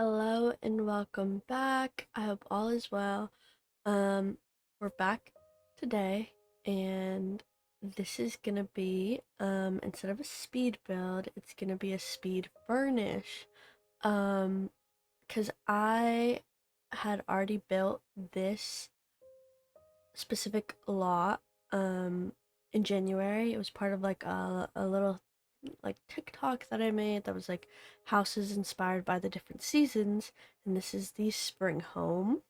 Hello and welcome back. I hope all is well. Um, we're back today, and this is gonna be instead of a speed build, it's gonna be a speed furnish. Because I had already built this specific lot in January. It was part of like a little like TikTok that I made that was like houses inspired by the different seasons, and this is the spring home.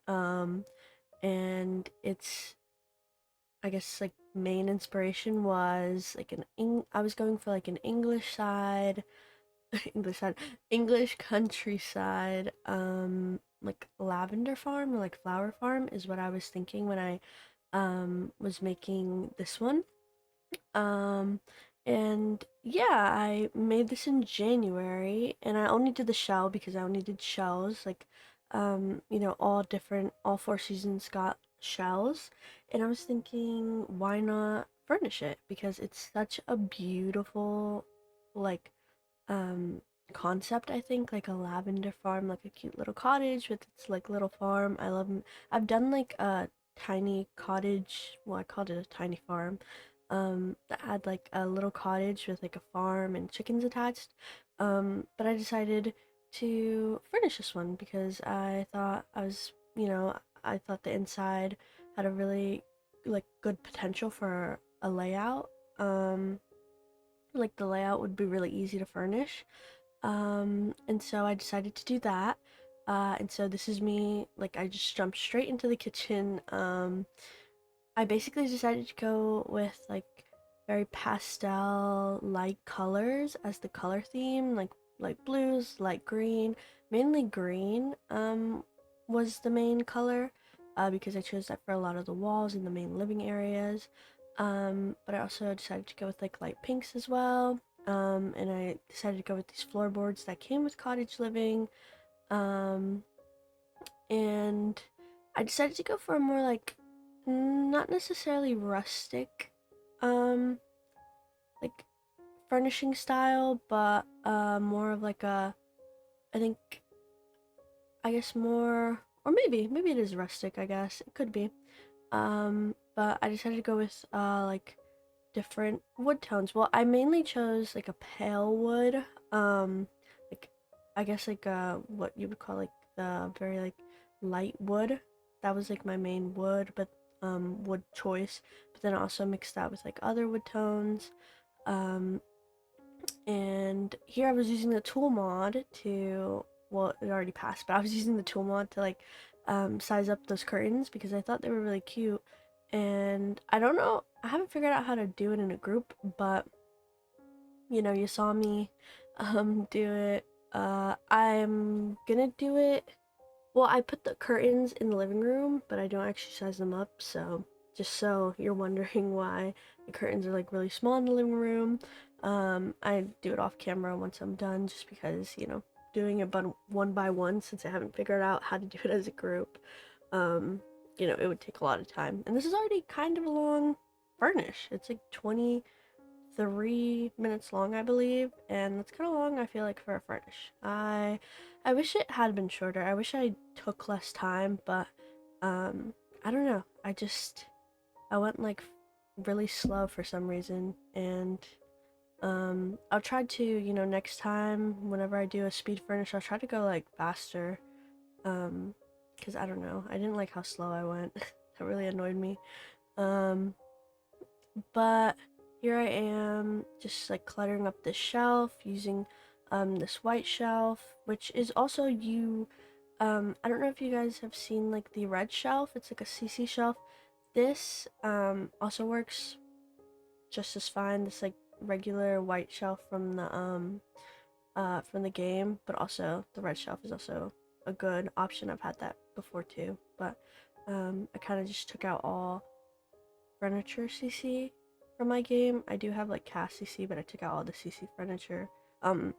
Um, and it's I guess like main inspiration was like I was going for like an English side, English side, English countryside, like lavender farm or like flower farm is what I was thinking when I was making this one. Um, and yeah, I made this in January, and I only did the shell because I only did shells. Like, all four seasons got shells, and I was thinking, why not furnish it? Because it's such a beautiful, like, um, concept. I think like a lavender farm, like a cute little cottage with its like little farm. I love. I've done like a tiny cottage. Well, I called it a tiny farm that had like a little cottage with like a farm and chickens attached. But I decided to furnish this one because I thought I thought the inside had a really like good potential for a layout. Like the layout would be really easy to furnish. And so I decided to do that. And so this is me, like I just jumped straight into the kitchen. I basically decided to go with like very pastel light colors as the color theme, like blues, light green, mainly green was the main color because I chose that for a lot of the walls in the main living areas. But I also decided to go with like light pinks as well. And I decided to go with these floorboards that came with cottage living. Um, and I decided to go for a more like not necessarily rustic um like furnishing style, but more of like a I think I guess more or maybe it is rustic, I guess. It could be. But I decided to go with like different wood tones. Well, I mainly chose like a pale wood, like I guess like what you would call like the very like light wood. That was like my main wood, but wood choice. But then I also mixed that with like other wood tones. Um, and here I was using the tool mod to well, it already passed, but I was using the tool mod to like size up those curtains because I thought they were really cute. And I don't know, I haven't figured out how to do it in a group, but you saw me do it. I'm gonna do it. Well, I put the curtains in the living room, but I don't actually size them up, so just so you're wondering why the curtains are like really small in the living room. I do it off camera once I'm done just because, doing it but one by one since I haven't figured out how to do it as a group. Um, it would take a lot of time. And this is already kind of a long furnish. It's like 23 minutes long, I believe, and that's kind of long, I feel like, for a furnish. I wish it had been shorter. I wish I took less time, but I don't know. I went like really slow for some reason, and I'll try to, next time whenever I do a speed furnish, I'll try to go like faster. Because I don't know. I didn't like how slow I went. That really annoyed me. Um, but here I am just like cluttering up this shelf using this white shelf, which is also I don't know if you guys have seen like the red shelf. It's like a CC shelf. This also works just as fine. This like regular white shelf from the game, but also the red shelf is also a good option. I've had that before too, but I kind of just took out all furniture CC from my game. I do have like cast CC, but I took out all the CC furniture. Um,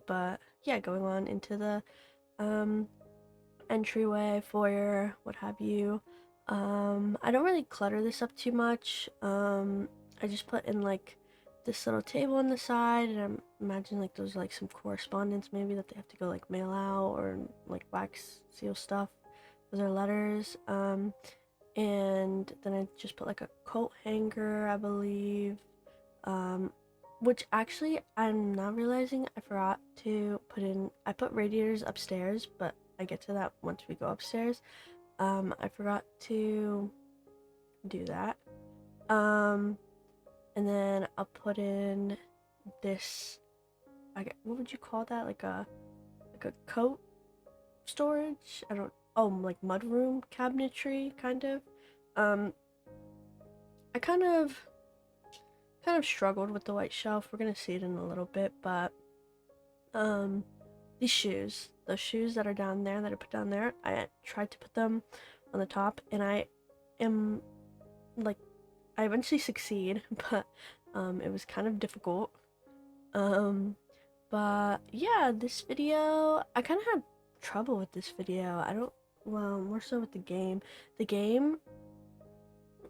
but yeah, going on into the um entryway, foyer, what have you. I don't really clutter this up too much. I just put in like this little table on the side, and I'm imagining like there's like some correspondence maybe that they have to go like mail out or like wax seal stuff for their letters. And then I just put like a coat hanger, I believe. Which actually I'm now realizing I forgot to put in. I put radiators upstairs, but I get to that once we go upstairs. I forgot to do that. And then I'll put in this. What would you call that? Like a coat storage. I don't. Oh, like mudroom cabinetry, kind of. Um, I kind of struggled with the white shelf. We're gonna see it in a little bit, but these shoes, those shoes that are down there that I put down there, I tried to put them on the top, and I am like, I eventually succeed, but it was kind of difficult. But yeah, this video, I kind of had trouble with this video. I don't, well, more so with the game. The game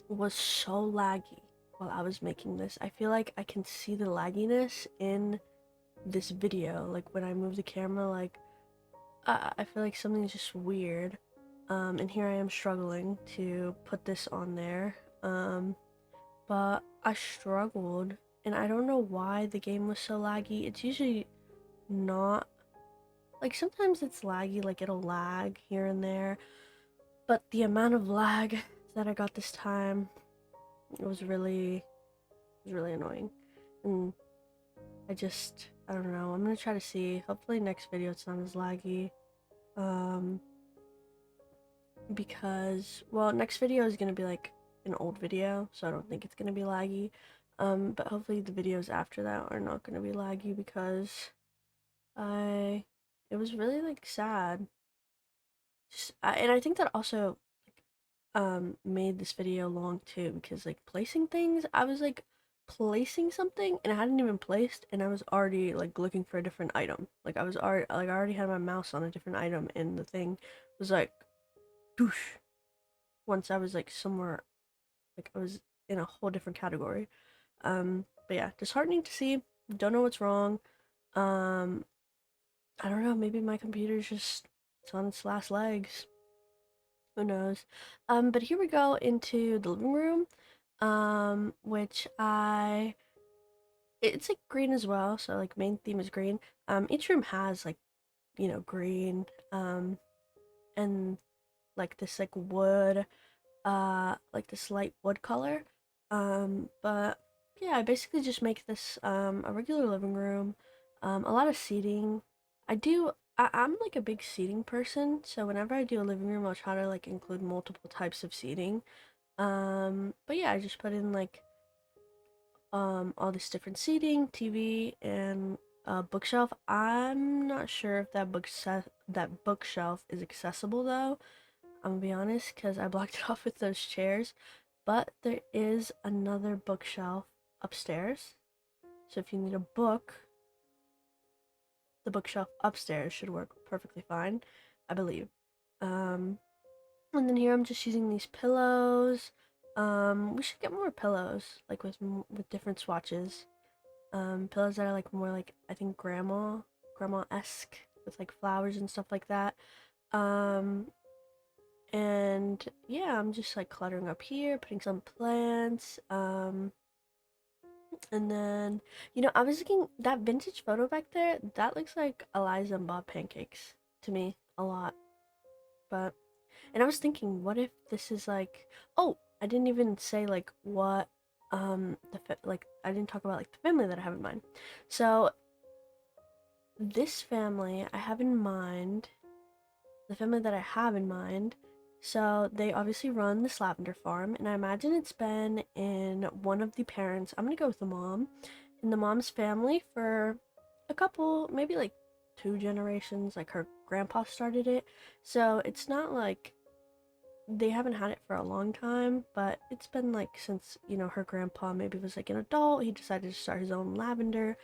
was so laggy while I was making this. I feel like I can see the lagginess in this video. Like when I move the camera, like I feel like something's just weird. And here I am struggling to put this on there. But I struggled, and I don't know why the game was so laggy. It's usually not, like sometimes it's laggy, like it'll lag here and there, but the amount of lag that I got this time, it was really annoying. And I don't know, I'm gonna try to see, hopefully next video it's not as laggy, because, well, next video is gonna be like an old video, so I don't think it's gonna be laggy, but hopefully the videos after that are not gonna be laggy, because it was really like sad. And I think that also made this video long too, because like placing things, I was like placing something and I hadn't even placed, and I was already like looking for a different item. Like I already had my mouse on a different item, and the thing was like doosh. Once I was like somewhere, like I was in a whole different category. But yeah, disheartening to see. Don't know what's wrong. Um, I don't know, maybe my computer's just, it's on its last legs. Who knows? But here we go into the living room, which it's like green as well, so like main theme is green. Each room has like, green, and like this like wood, like this light wood color. But yeah, I basically just make this a regular living room, a lot of seating. I'm like a big seating person, so whenever I do a living room, I'll try to like include multiple types of seating. But yeah, I just put in like all this different seating, TV, and a bookshelf. I'm not sure if that bookshelf is accessible though. I'm gonna be honest, because I blocked it off with those chairs. But there is another bookshelf upstairs. So if you need a book, the bookshelf upstairs should work perfectly fine, I believe. And then here I'm just using these pillows. We should get more pillows, like with different swatches. Pillows that are like more like, I think, grandma-esque, with like flowers and stuff like that. And yeah, I'm just like cluttering up here, putting some plants. And then, I was looking, that vintage photo back there, that looks like Eliza and Bob pancakes to me a lot. But, and I was thinking, what if this is like, oh, I didn't even say like what, like, I didn't talk about like the family that I have in mind. So, this family I have in mind, the family that I have in mind, so they obviously run this lavender farm, and I imagine it's been in one of the parents, I'm gonna go with the mom, in the mom's family for a couple, maybe like 2 generations, like her grandpa started it. So it's not like they haven't had it for a long time, but it's been like since, her grandpa maybe was like an adult, he decided to start his own lavender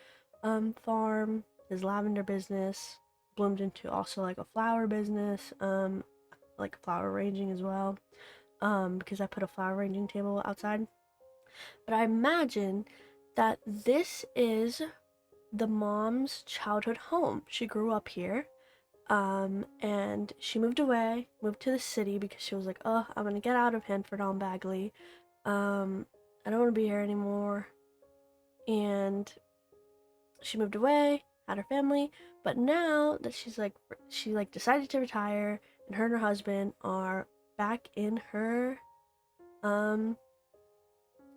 farm, his lavender business bloomed into also like a flower business, like flower arranging as well, because I put a flower arranging table outside. But I imagine that this is the mom's childhood home. She grew up here. And she moved away, moved to the city because she was like, oh, I'm gonna get out of Henford-on-Bagley. I don't want to be here anymore. And she moved away, had her family, but now that she like decided to retire, and her husband are back in her um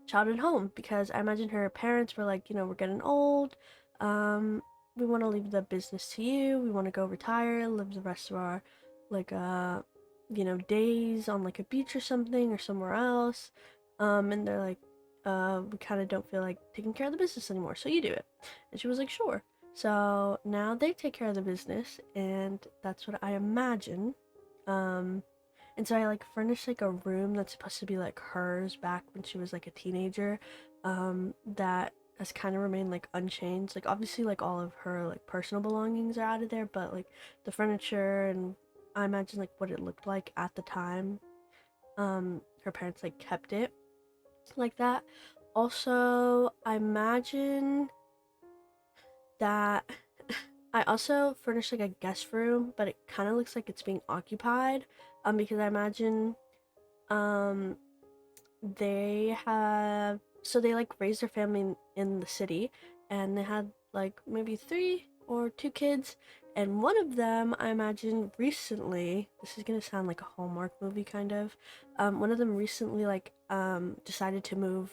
childhood home because I imagine her parents were like, we're getting old. Um, we want to leave the business to you. We want to go retire, live the rest of our like days on like a beach or something or somewhere else. And they're like, we kind of don't feel like taking care of the business anymore, so you do it. And she was like, sure. So now they take care of the business, and that's what I imagine. Um, and so I like furnished like a room that's supposed to be like hers back when she was like a teenager, that has kind of remained like unchanged. Like obviously like all of her like personal belongings are out of there, but like the furniture and I imagine like what it looked like at the time. Her parents like kept it like that. Also, I imagine that I also furnished like a guest room, but it kind of looks like it's being occupied. Because I imagine um they have so they like raised their family in the city, and they had like maybe three or two kids, and one of them I imagine recently, this is gonna sound like a Hallmark movie kind of, one of them recently like decided to move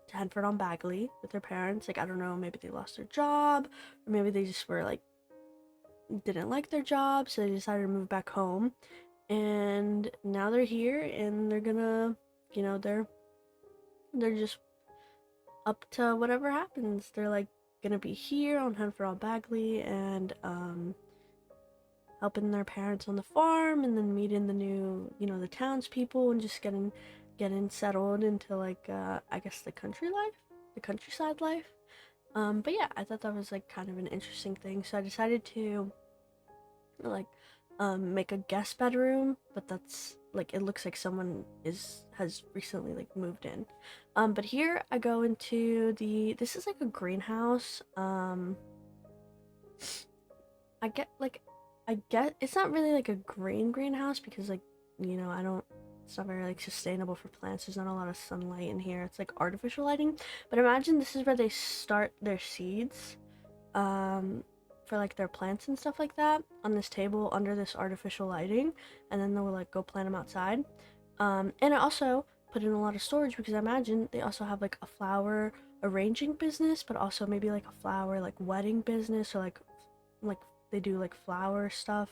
to Henford-on-Bagley with their parents. Like I don't know, maybe they lost their job, or maybe they just were like didn't like their job, so they decided to move back home, and now they're here and they're gonna, they're just up to whatever happens. They're like gonna be here on Henford-on-Bagley and helping their parents on the farm, and then meeting the new, the townspeople, and just getting settled into like I guess the countryside life. But yeah, I thought that was like kind of an interesting thing. So I decided to like make a guest bedroom, but that's like it looks like someone has recently like moved in. But here I go into this is like a greenhouse. I get like I get it's not really like a greenhouse because like, I don't it's not very like sustainable for plants. There's not a lot of sunlight in here. It's like artificial lighting. But imagine this is where they start their seeds. Um for like their plants and stuff like that on this table under this artificial lighting, and then they'll like go plant them outside. And I also put in a lot of storage because I imagine they also have like a flower arranging business, but also maybe like a flower like wedding business, or like they do like flower stuff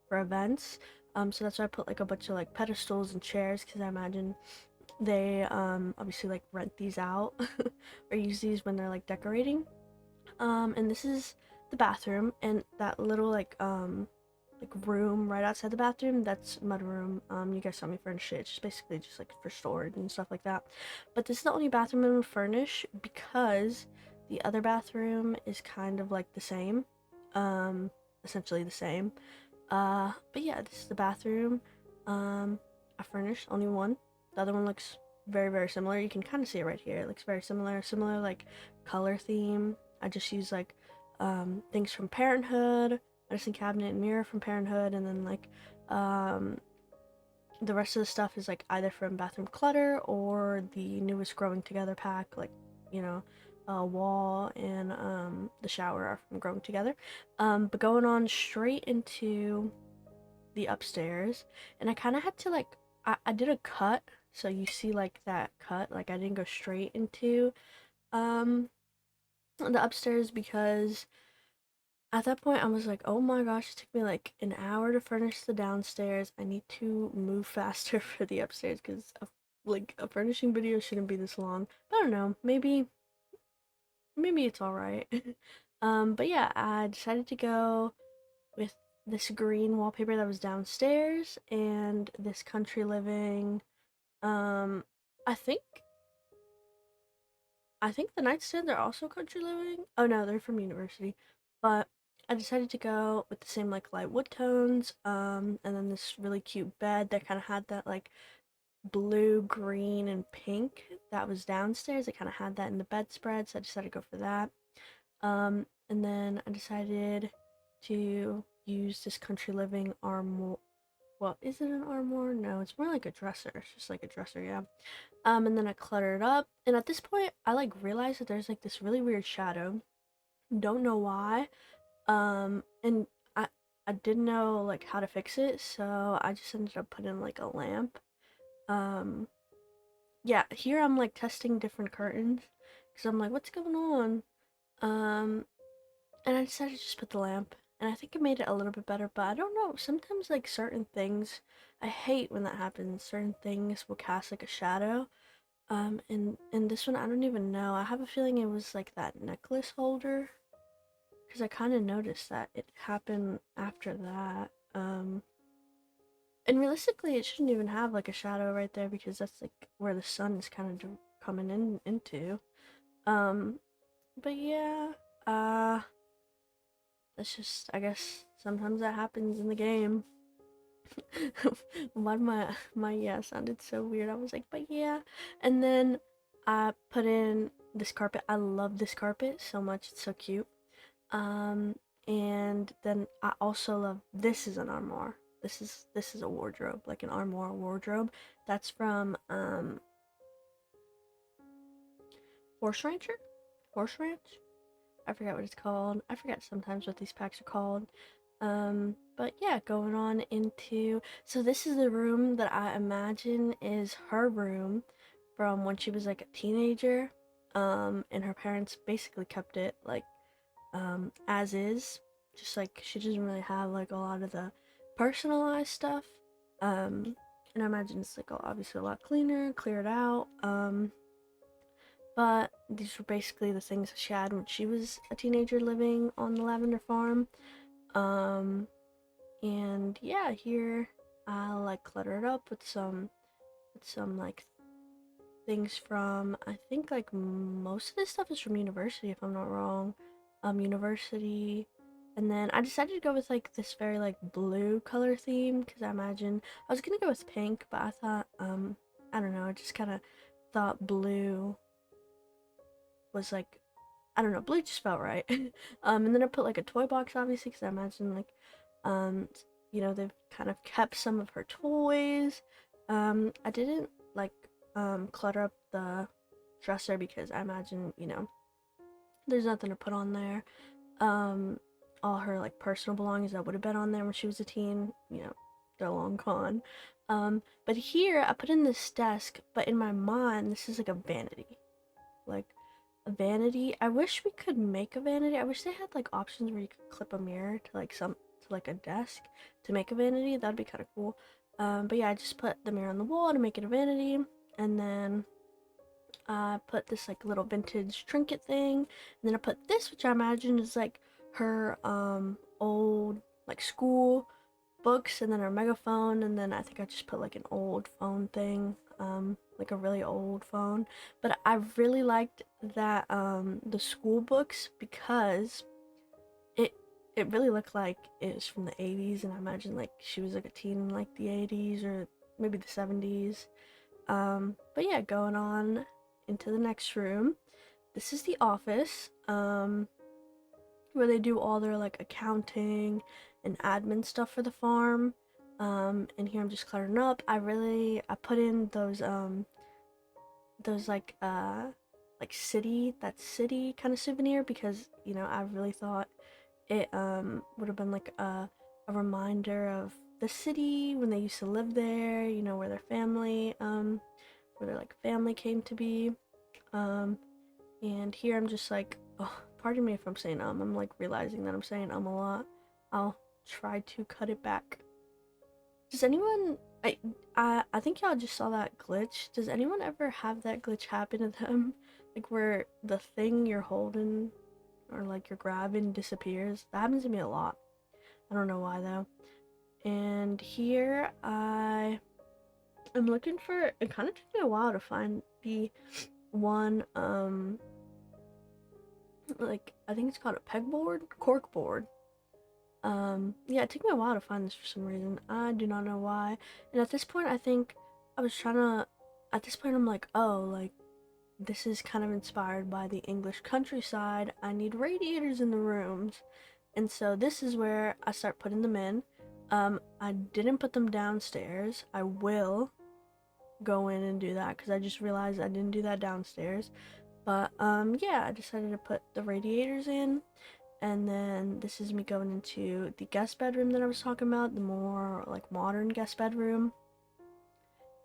for events. So that's why I put like a bunch of like pedestals and chairs because I imagine they obviously like rent these out or use these when they're like decorating. And this is the bathroom, and that little like room right outside the bathroom, that's mudroom. You guys saw me furnish it. It's just basically just like for storage and stuff like that. But this is the only bathroom I'm gonna furnish because the other bathroom is kind of like the same. Essentially the same. But yeah, this is the bathroom. I furnished only one. The other one looks very, very similar. You can kind of see it right here. It looks very similar like color theme. I just use like things from Parenthood, medicine cabinet and mirror from Parenthood, and then like the rest of the stuff is like either from Bathroom Clutter or the newest Growing Together pack, like, wall and the shower are from Growing Together. But going on straight into the upstairs, and I kind of had to like I did a cut, so you see like that cut, like I didn't go straight into um the upstairs because at that point I was like, oh my gosh, it took me like an hour to furnish the downstairs. I need to move faster for the upstairs because like a furnishing video shouldn't be this long. But I don't know, maybe it's all right. But yeah, I decided to go with this green wallpaper that was downstairs and this country living. Um, I think I think the nightstands are also country living. Oh no, they're from university. But I decided to go with the same like light wood tones. And then this really cute bed that kind of had that like blue, green, and pink that was downstairs. I kind of had that in the bedspread, so I decided to go for that. And then I decided to use this country living armoire. Well, is it an armoire? No, it's more like a dresser. It's just like a dresser, yeah. And then I cluttered it up. And at this point, I like realized that there's like this really weird shadow. Don't know why. And I didn't know like how to fix it, so I just ended up putting like a lamp. Um, yeah, here I'm like testing different curtains because I'm like, what's going on? Um, and I decided to just put the lamp, and I think it made it a little bit better. But I don't know. Sometimes like certain things, I hate when that happens. Certain things will cast like a shadow. And this one I don't even know. I have a feeling it was like that necklace holder because I kind of noticed that it happened after that. And realistically, it shouldn't even have like a shadow right there because that's like where the sun is kind of coming in into. Um, but yeah, uh, that's just I guess sometimes that happens in the game. Why my yeah sounded so weird. I was like, but yeah, and then I put in this carpet. I love this carpet so much. It's so cute. Um, and then I also love this is an armoire. This is a wardrobe, like an armoire wardrobe. That's from Horse Rancher? Horse Ranch? I forget what it's called. I forget sometimes what these packs are called. But yeah, going on into so this is the room that I imagine is her room from when she was like a teenager. And her parents basically kept it like as is, just like she doesn't really have like a lot of the personalized stuff. And I imagine it's like obviously a lot cleaner, cleared out. But these were basically the things she had when she was a teenager living on the lavender farm. Um, and yeah, here I'll like clutter it up with some like things from I think like most of this stuff is from university if I'm not wrong. University, and then I decided to go with like this very like blue color theme because I imagine I was gonna go with pink, but I thought I don't know, I just kind of thought blue was like I don't know, blue just felt right. And then I put like a toy box obviously because I imagine like um they've kind of kept some of her toys. I didn't like clutter up the dresser because I imagine there's nothing to put on there. Um, all her like personal belongings that would have been on there when she was a teen, they're long gone. But here I put in this desk, but in my mind this is like a vanity, like a vanity. I wish we could make a vanity. I wish they had like options where you could clip a mirror to like to like a desk to make a vanity. That'd be kind of cool. But yeah, I just put the mirror on the wall to make it a vanity, and then I put this like little vintage trinket thing, and then I put this, which I imagine is like her old like school books, and then her megaphone, and then I think I just put like an old phone thing, like a really old phone. But I really liked that the school books because it it really looked like it was from the 80s, and I imagine like she was like a teen in like the 80s or maybe the 70s. But yeah, going on into the next room. This is the office, where they do all their like accounting and admin stuff for the farm. And here I'm just cluttering up. I put in those like city kind of souvenir because I really thought it would have been like a reminder of the city when they used to live there, where their family where their like family came to be. Um, and here I'm just like, oh, pardon me if I'm saying I'm like realizing that I'm saying a lot. I'll try to cut it back. Does anyone I think y'all just saw that glitch. Does anyone ever have that glitch happen to them? Like where the thing you're holding or like you're grabbing disappears? That happens to me a lot. I don't know why though. And here I'm looking for it kind of took me a while to find the one like I think it's called a pegboard, cork board. Yeah, it took me a while to find this for some reason. I do not know why. And at this point, I think I was trying to, at this point, I'm like, oh, like, this is kind of inspired by the English countryside. I need radiators in the rooms. And so this is where I start putting them in. I didn't put them downstairs. I will go in and do that because I just realized I didn't do that downstairs. But yeah, I decided to put the radiators in. And then this is me going into the guest bedroom that I was talking about, the more like modern guest bedroom.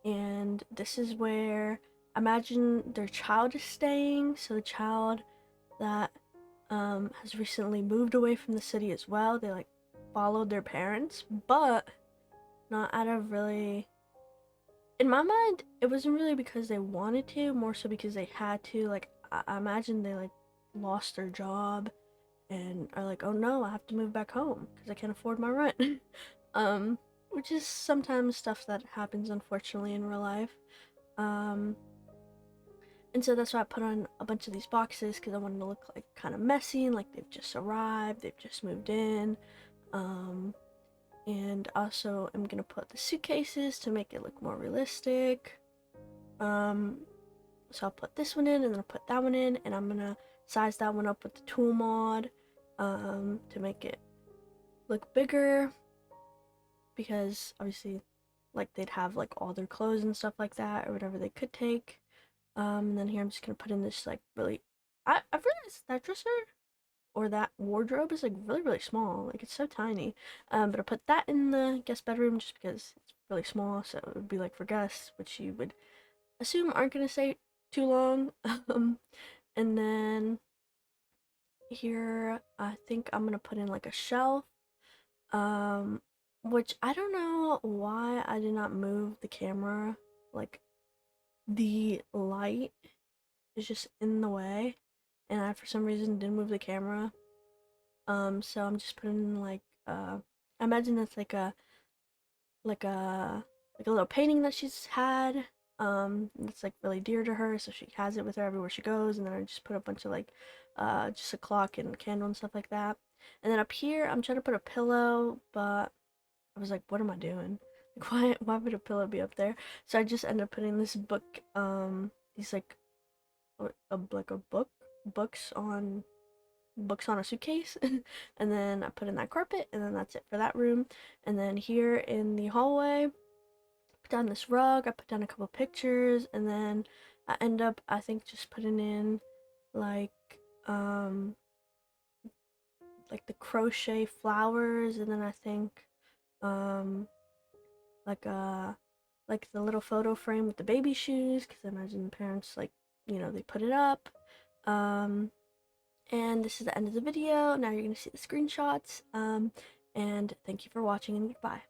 And this is where imagine their child is staying. So the child that has recently moved away from the city as well. They like followed their parents, but not out of really. In my mind, it wasn't really because they wanted to, more so because they had to. Like I imagine they like lost their job and are like, oh no, I have to move back home because I can't afford my rent. um, which is sometimes stuff that happens unfortunately in real life. Um, and so that's why I put on a bunch of these boxes because I wanted to look like kind of messy and like they've just arrived, they've just moved in. Um, and also I'm gonna put the suitcases to make it look more realistic. Um, so I'll put this one in and then I'll put that one in, and I'm gonna size that one up with the tool mod to make it look bigger because obviously like they'd have like all their clothes and stuff like that or whatever they could take. And then here I'm just gonna put in this like really, I've realized that dresser or that wardrobe is like really really small, like it's so tiny. But I put that in the guest bedroom just because it's really small, so it would be like for guests, which you would assume aren't gonna stay too long. And then here I think I'm gonna put in like a shelf, um, which I don't know why I did not move the camera. Like the light is just in the way, and I for some reason didn't move the camera. So I'm just putting like I imagine that's like a like a little painting that she's had. That's like really dear to her, so she has it with her everywhere she goes. And then I just put a bunch of like just a clock and candle and stuff like that. And then up here, I'm trying to put a pillow, but I was like, what am I doing? Like, why would a pillow be up there? So I just ended up putting this book, these like like a books on a suitcase. And then I put in that carpet, and then that's it for that room. And then here in the hallway, put down this rug, I put down a couple pictures, and then I end up I think just putting in like um like the crochet flowers, and then I think um like like the little photo frame with the baby shoes because I imagine the parents like they put it up. um And this is the end of the video. Now you're going to see the screenshots. And thank you for watching, and goodbye.